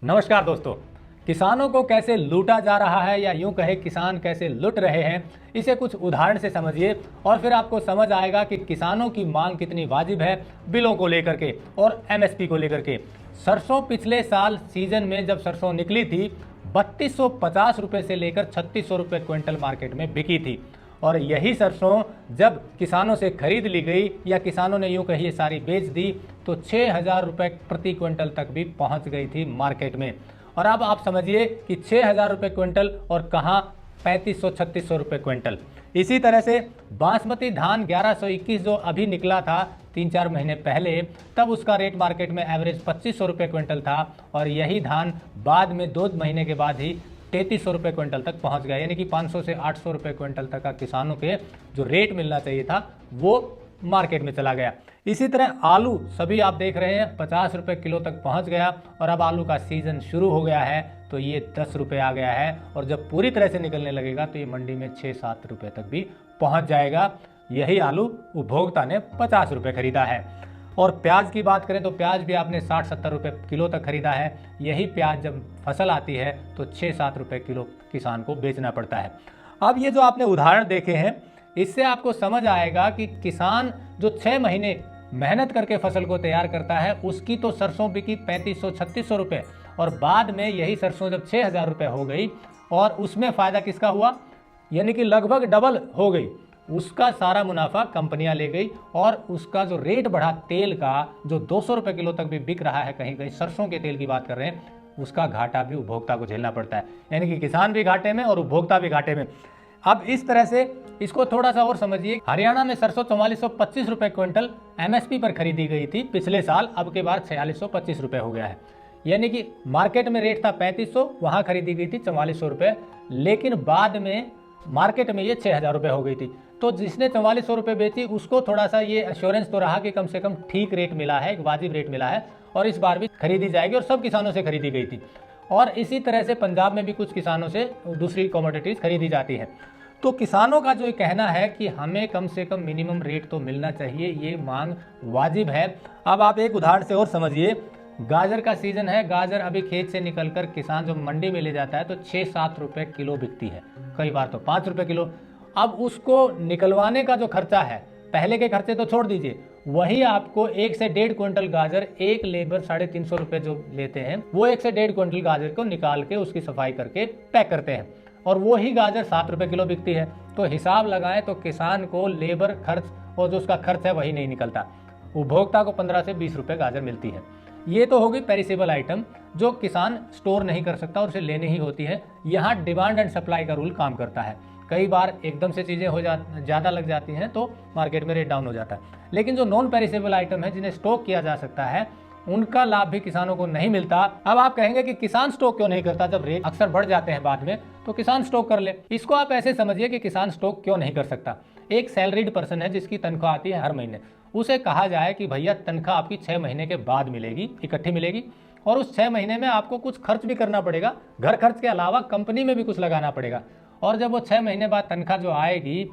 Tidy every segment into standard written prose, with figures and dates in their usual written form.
नमस्कार दोस्तों। किसानों को कैसे लूटा जा रहा है या यूं कहे किसान कैसे लुट रहे हैं, इसे कुछ उदाहरण से समझिए और फिर आपको समझ आएगा कि किसानों की मांग कितनी वाजिब है बिलों को लेकर के और एमएसपी को लेकर के। सरसों पिछले साल सीजन में जब सरसों निकली थी 3250 रुपये से लेकर 3600 रुपये क्विंटल मार्केट में बिकी थी। और यही सरसों जब किसानों से खरीद ली गई या किसानों ने यूं कहिए सारी बेच दी तो 6000 रुपये प्रति क्विंटल तक भी पहुंच गई थी मार्केट में। और अब आप समझिए कि 6000 रुपये क्विंटल और कहाँ 3500-3600 रुपये क्विंटल। इसी तरह से बासमती धान 1121 जो अभी निकला था 3-4 महीने पहले, तब उसका रेट मार्केट में एवरेज 2500 रुपये क्विंटल था और यही धान बाद में 2 महीने के बाद ही 3300 रुपये क्विंटल तक पहुंच गया। यानी कि 500 से 800 रुपये क्विंटल तक का किसानों के जो रेट मिलना चाहिए था वो मार्केट में चला गया। इसी तरह आलू सभी आप देख रहे हैं 50 रुपये किलो तक पहुंच गया और अब आलू का सीजन शुरू हो गया है तो ये 10 रुपये आ गया है और जब पूरी तरह से निकलने लगेगा तो ये मंडी में 6-7 रुपये तक भी पहुंच जाएगा। यही आलू उपभोक्ता ने 50 रुपये खरीदा है। और प्याज की बात करें तो प्याज भी आपने 60-70 रुपये किलो तक खरीदा है। यही प्याज जब फसल आती है तो 6-7 रुपये किलो किसान को बेचना पड़ता है। अब ये जो आपने उदाहरण देखे हैं इससे आपको समझ आएगा कि किसान जो 6 महीने मेहनत करके फसल को तैयार करता है उसकी तो सरसों बिकी 3500-3600 रुपये और बाद में यही सरसों जब 6000 रुपये हो गई और उसमें फ़ायदा किसका हुआ, यानी कि लगभग डबल हो गई। उसका सारा मुनाफा कंपनियां ले गई और उसका जो रेट बढ़ा तेल का जो 200 रुपये किलो तक भी बिक रहा है, कहीं कहीं सरसों के तेल की बात कर रहे हैं, उसका घाटा भी उपभोक्ता को झेलना पड़ता है। यानी कि किसान भी घाटे में और उपभोक्ता भी घाटे में। अब इस तरह से इसको थोड़ा सा और समझिए। हरियाणा में सरसों 4425 रुपये क्विंटल एमएसपी पर खरीदी गई थी पिछले साल, अब के बाद 4625 रुपये हो गया है। यानी कि मार्केट में रेट था 3500, वहाँ खरीदी गई थी 4400 रुपये, लेकिन बाद में मार्केट में ये 6000 रुपये हो गई थी। तो जिसने 4400 रुपये बेची उसको थोड़ा सा ये एश्योरेंस तो रहा कि कम से कम ठीक रेट मिला है, एक वाजिब रेट मिला है और इस बार भी खरीदी जाएगी और सब किसानों से खरीदी गई थी। और इसी तरह से पंजाब में भी कुछ किसानों से दूसरी कमोडिटीज़ खरीदी जाती है। तो किसानों का जो ये कहना है कि हमें कम से कम मिनिमम रेट तो मिलना चाहिए, ये मांग वाजिब है। अब आप एक उदाहरण से और समझिए। गाजर का सीजन है, गाजर अभी खेत से निकलकर किसान जो मंडी में ले जाता है तो 6-7 रुपये किलो बिकती है, कई बार तो 5 रुपये किलो। अब उसको निकलवाने का जो खर्चा है, पहले के खर्चे तो छोड़ दीजिए, वही आपको 1 से 1.5 क्विंटल गाजर एक लेबर 350 रुपये जो लेते हैं वो 1 से 1.5 क्विंटल गाजर को निकाल के उसकी सफाई करके पैक करते हैं और वो ही गाजर 7 रुपये किलो बिकती है। तो हिसाब लगाएं तो किसान को लेबर खर्च और जो उसका खर्च है वही नहीं निकलता। उपभोक्ता को 15 से 20 रुपये गाजर मिलती है। ये तो होगी पेरिसेबल आइटम जो किसान स्टोर नहीं कर सकता और उसे लेनी ही होती है। यहाँ डिमांड एंड सप्लाई का रूल काम करता है। कई बार एकदम से चीज़ें ज़्यादा लग जाती हैं तो मार्केट में रेट डाउन हो जाता है। लेकिन जो नॉन पेरिसेबल आइटम है जिन्हें स्टॉक किया जा सकता है उनका लाभ भी किसानों को नहीं मिलता। अब आप कहेंगे कि किसान स्टॉक क्यों नहीं करता, जब रेट अक्सर बढ़ जाते हैं बाद में तो किसान स्टॉक कर ले। इसको आप ऐसे समझिए कि किसान स्टॉक क्यों नहीं कर सकता। एक सैलरीड पर्सन है जिसकी तनख्वाह आती है हर महीने, उसे कहा जाए कि भैया तनख्वाह आपकी 6 महीने के बाद मिलेगी, इकट्ठी मिलेगी और उस 6 महीने में आपको कुछ खर्च भी करना पड़ेगा, घर खर्च के अलावा कंपनी में भी कुछ लगाना पड़ेगा। और जब वो 6 महीने बाद तनख्वाह जो आएगी,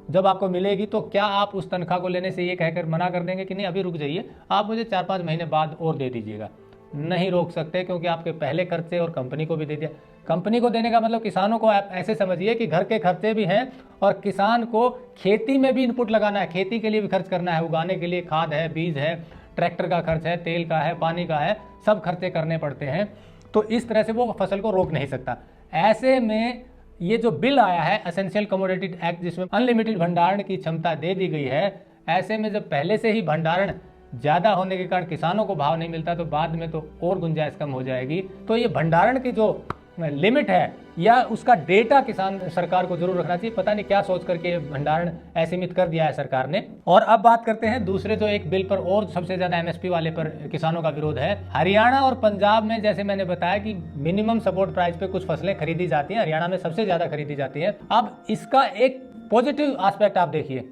जब आपको मिलेगी, तो क्या आप उस तनख्वाह को लेने से ये कहकर मना कर देंगे कि नहीं अभी रुक जाइए, आप मुझे 4-5 महीने बाद और दे दीजिएगा? नहीं रोक सकते, क्योंकि आपके पहले खर्चे और कंपनी को भी दे दिया। कंपनी को देने का मतलब किसानों को आप ऐसे समझिए कि घर के खर्चे भी हैं और किसान को खेती में भी इनपुट लगाना है, खेती के लिए भी खर्च करना है, उगाने के लिए खाद है, बीज है, ट्रैक्टर का खर्च है, तेल का है, पानी का है, सब खर्चे करने पड़ते हैं। तो इस तरह से वो फसल को रोक नहीं सकता। ऐसे में ये जो बिल आया है एसेंशियल कमोडिटी एक्ट, जिसमें अनलिमिटेड भंडारण की क्षमता दे दी गई है, ऐसे में जब पहले से ही भंडारण ज़्यादा होने के कारण किसानों को भाव नहीं मिलता तो बाद में तो और गुंजाइश कम हो जाएगी। तो ये भंडारण की जो लिमिट है या उसका डेटा किसान सरकार को जरूर रखना चाहिए। पता नहीं क्या सोच करके भंडारण असीमित कर दिया है सरकार ने। और अब बात करते हैं दूसरे जो एक बिल पर और सबसे ज़्यादा एमएसपी वाले पर किसानों का विरोध है। हरियाणा और पंजाब में जैसे मैंने बताया कि मिनिमम सपोर्ट प्राइस पे कुछ फसलें खरीदी जाती हैं, हरियाणा में सबसे ज़्यादा खरीदी जाती है। अब इसका एक पॉजिटिव एस्पेक्ट आप देखिए,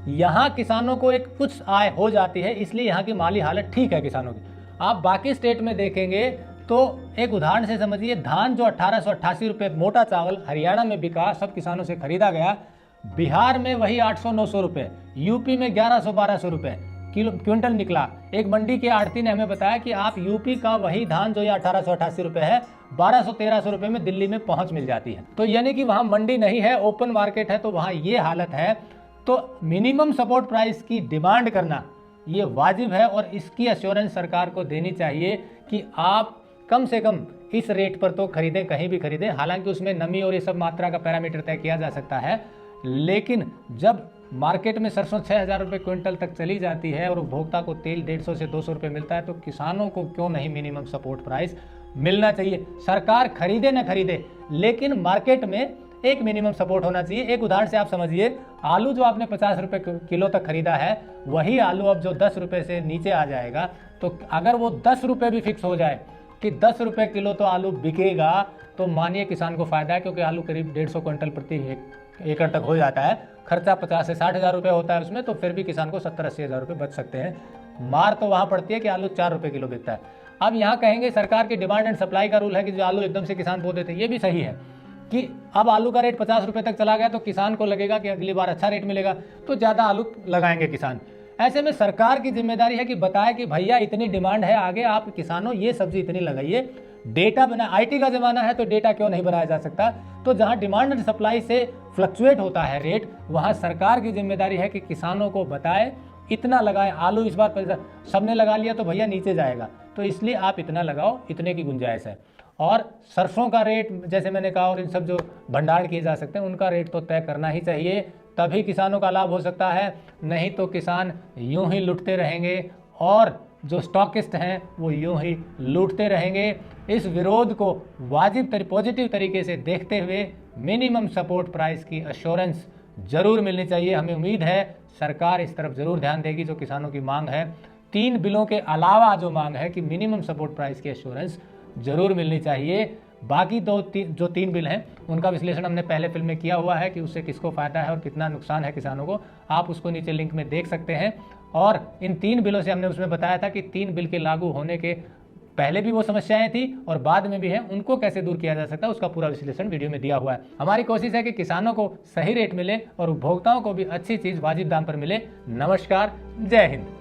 यहाँ किसानों को एक कुछ आय हो जाती है, इसलिए यहाँ की माली हालत ठीक है किसानों की। आप बाकी स्टेट में देखेंगे तो एक उदाहरण से समझिए, धान जो 1888 रुपये मोटा चावल हरियाणा में बिका, सब किसानों से खरीदा गया, बिहार में वही 800-900 रुपये, यूपी में 1100-1200 रुपये, क्विंटल निकला। एक मंडी के आढ़ती ने हमें बताया कि आप यूपी का वही धान जो ये 1888 रुपये है, 1200-1300 रुपये में दिल्ली में पहुंच मिल जाती है। तो यानी कि वहाँ मंडी नहीं है, ओपन मार्केट है, तो वहाँ ये हालत है। तो मिनिमम सपोर्ट प्राइस की डिमांड करना ये वाजिब है और इसकी एश्योरेंस सरकार को देनी चाहिए कि आप कम से कम इस रेट पर तो खरीदें, कहीं भी खरीदें। हालांकि उसमें नमी और ये सब मात्रा का पैरामीटर तय किया जा सकता है, लेकिन जब मार्केट में सरसों 6000 रुपये क्विंटल तक चली जाती है और उपभोक्ता को तेल 150 से 200 रुपये मिलता है, तो किसानों को क्यों नहीं मिनिमम सपोर्ट प्राइस मिलना चाहिए। सरकार खरीदे न खरीदे, लेकिन मार्केट में एक मिनिमम सपोर्ट होना चाहिए। एक उदाहरण से आप समझिए, आलू जो आपने 50 रुपये किलो तक खरीदा है, वही आलू अब जो 10 रुपये से नीचे आ जाएगा, तो अगर वो 10 रुपये भी फिक्स हो जाए कि 10 रुपये किलो तो आलू बिकेगा, तो मानिए किसान को फायदा है, क्योंकि आलू करीब 150 क्विंटल प्रति एकड़ तक हो जाता है। खर्चा 50 से 60 हज़ार रुपये होता है उसमें, तो फिर भी किसान को 70-80 हज़ार रुपये बच सकते हैं। मार तो वहाँ पड़ती है कि आलू 4 रुपये किलो बिकता है। अब यहाँ कहेंगे सरकार की डिमांड एंड सप्लाई का रूल है कि जो आलू एकदम से किसान बो देते हैं, ये भी सही है कि अब आलू का रेट 50 रुपये तक चला गया तो किसान को लगेगा कि अगली बार अच्छा रेट मिलेगा, तो ज़्यादा आलू लगाएंगे किसान। ऐसे में सरकार की जिम्मेदारी है कि बताए कि भैया इतनी डिमांड है, आगे आप किसानों ये सब्जी इतनी लगाइए। डेटा बना, IT का ज़माना है तो डेटा क्यों नहीं बनाया जा सकता। तो जहाँ डिमांड एंड सप्लाई से फ्लक्चुएट होता है रेट, वहाँ सरकार की जिम्मेदारी है कि किसानों को बताए इतना लगाएं। आलू इस बार सबने लगा लिया तो भैया नीचे जाएगा, तो इसलिए आप इतना लगाओ, इतने की गुंजाइश है। और सरसों का रेट जैसे मैंने कहा, और इन सब जो भंडारण किए जा सकते हैं उनका रेट तो तय करना ही चाहिए, तभी किसानों का लाभ हो सकता है। नहीं तो किसान यूं ही लुटते रहेंगे और जो स्टॉकिस्ट हैं वो यूं ही लूटते रहेंगे। इस विरोध को वाजिब पॉजिटिव तरीके से देखते हुए मिनिमम सपोर्ट प्राइस की एश्योरेंस जरूर मिलनी चाहिए। हमें उम्मीद है सरकार इस तरफ जरूर ध्यान देगी। जो किसानों की मांग है, 3 बिलों के अलावा जो मांग है कि मिनिमम सपोर्ट प्राइस की एश्योरेंस जरूर मिलनी चाहिए। बाकी जो 3 बिल हैं उनका विश्लेषण हमने पहले फिल्म में किया हुआ है कि उससे किसको फ़ायदा है और कितना नुकसान है किसानों को। आप उसको नीचे लिंक में देख सकते हैं। और इन 3 बिलों से हमने उसमें बताया था कि 3 बिल के लागू होने के पहले भी वो समस्याएं थी और बाद में भी हैं, उनको कैसे दूर किया जा सकता है उसका पूरा विश्लेषण वीडियो में दिया हुआ है। हमारी कोशिश है कि किसानों को सही रेट मिले और उपभोक्ताओं को भी अच्छी चीज़ वाजिब दाम पर मिले। नमस्कार, जय हिंद।